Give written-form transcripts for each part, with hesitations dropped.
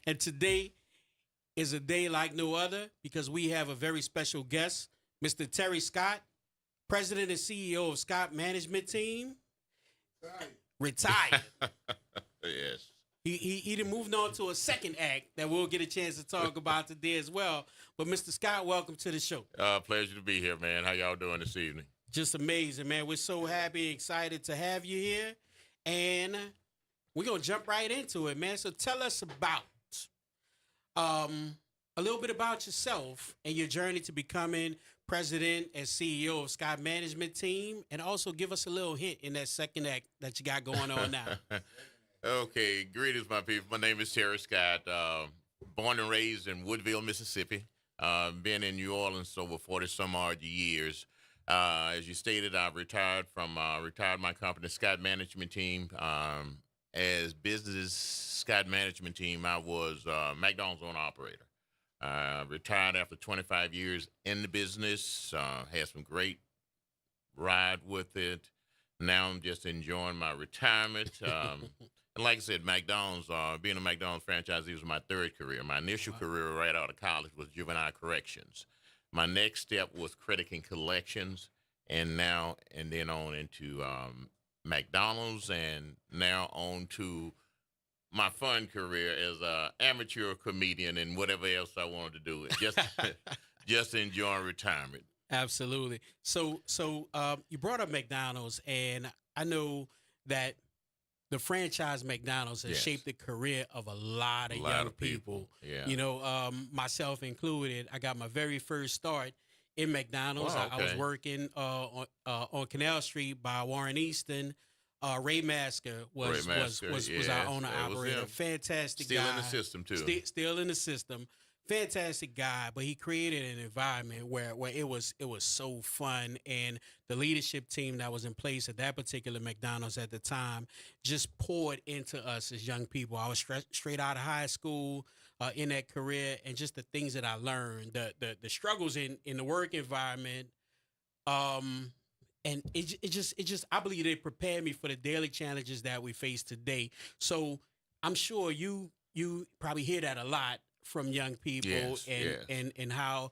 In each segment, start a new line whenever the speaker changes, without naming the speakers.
And today is a day like no other because we have a very special guest, Mr. Terry Scott, President and CEO of Scott Management Team, retired.
Yes.
He done moved on to a second act that we'll get a chance to talk about today as well. But Mr. Scott, welcome to the show.
Pleasure to be here, man. How y'all doing this evening?
Just amazing, man. We're so happy, excited to have you here. And we're going to jump right into it, man. So tell us about a little bit about yourself and your journey to becoming president and CEO of Scott Management Team. And also give us a little hint in that second act that you got going on now.
Okay, greetings, my people. My name is Terry Scott. Born and raised in Woodville, Mississippi. Been in New Orleans over 40-some-odd years. As you stated, I've retired my company, Scott Management Team. As business Scott Management Team, I was McDonald's owner operator. Retired after 25 years in the business. Had some great ride with it. Now I'm just enjoying my retirement. And like I said, McDonald's, being a McDonald's franchisee was my third career. My initial career right out of college was juvenile corrections. My next step was credit and collections, and then on into McDonald's, and now on to my fun career as an amateur comedian and whatever else I wanted to do. Just enjoying retirement.
Absolutely. So you brought up McDonald's, and I know that the franchise McDonald's has shaped the career of a lot of young people.
Yeah.
You know, myself included. I got my very first start in McDonald's.
Wow,
I was
okay.
working on Canal Street by Warren Easton. Ray Masker was our owner operator. Fantastic
Still
guy.
in the system too.
Still in the system. Fantastic guy, but he created an environment where it was so fun, and the leadership team that was in place at that particular McDonald's at the time just poured into us as young people. I was straight out of high school in that career, and just the things that I learned, the struggles in the work environment, and it just I believe they prepared me for the daily challenges that we face today. So I'm sure you probably hear that a lot from young people, and how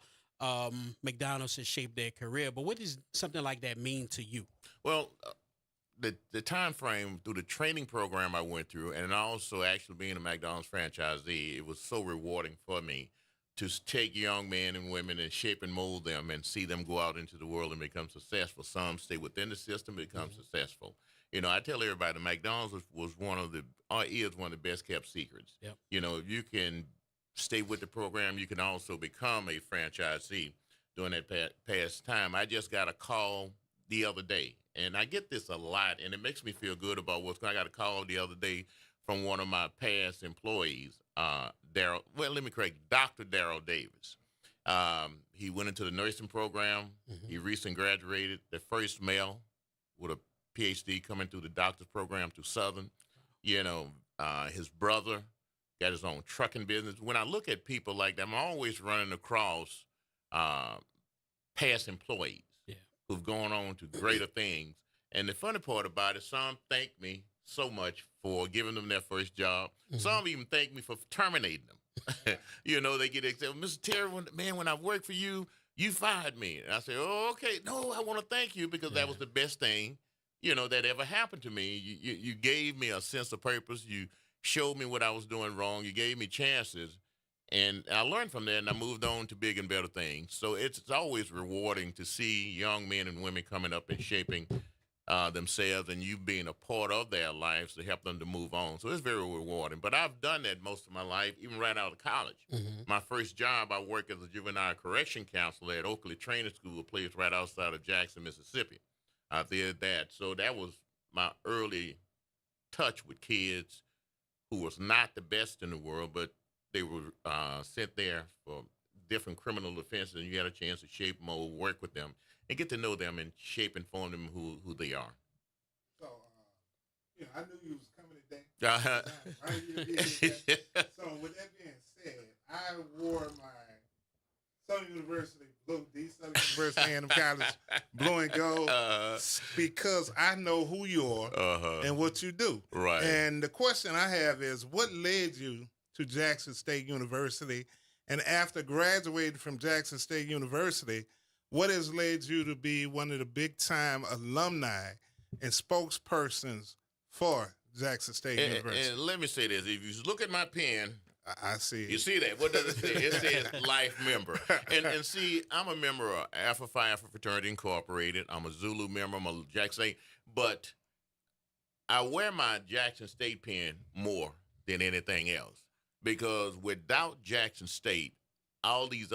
McDonald's has shaped their career. But what does something like that mean to you?
Well, the time frame through the training program I went through, and also actually being a McDonald's franchisee, it was so rewarding for me to take young men and women and shape and mold them and see them go out into the world and become successful. Some stay within the system, become successful. You know, I tell everybody, McDonald's is one of the best kept secrets.
Yep.
You know, if you can stay with the program, you can also become a franchisee during that past time. I just got a call the other day, and I get this a lot, and it makes me feel good about what's going on. I got a call the other day from one of my past employees, Dr. Darrell Davis. He went into the nursing program.
Mm-hmm.
He recently graduated, the first male with a PhD coming through the doctor's program to Southern. You know, his brother got his own trucking business. When I look at people like that, I'm always running across past employees who've gone on to greater things. And the funny part about it, some thank me so much for giving them their first job.
Mm-hmm.
Some even thank me for terminating them. You know, they get excited. Mr. Terry, when I worked for you, you fired me. And I say, oh, okay. No, I want to thank you because that was the best thing, you know, that ever happened to me. You gave me a sense of purpose. You showed me what I was doing wrong. You gave me chances, and I learned from that, and I moved on to big and better things. So it's always rewarding to see young men and women coming up and shaping themselves, and you being a part of their lives to help them to move on. So it's very rewarding. But I've done that most of my life, even right out of college.
Mm-hmm.
My first job, I worked as a juvenile correction counselor at Oakley Training School, a place right outside of Jackson, Mississippi. I did that. So that was my early touch with kids who was not the best in the world, but they were sent there for different criminal offenses, and you had a chance to shape, mold, work with them, and get to know them and shape and form them who they are.
So, I knew you was coming today. Right here, so, with that being said, I wore my Southern University blue, the Southern University A&M College blue and gold, because I know who you are and what you do.
Right.
And the question I have is, what led you to Jackson State University. And after graduating from Jackson State University, what has led you to be one of the big-time alumni and spokespersons for Jackson State University?
And let me say this. If you look at my pen,
I see it.
You see that? What does it say? It says life member. And see, I'm a member of Alpha Phi Alpha Fraternity Incorporated. I'm a Zulu member. I'm a Jackson State. But I wear my Jackson State pen more than anything else. Because without Jackson State, all these other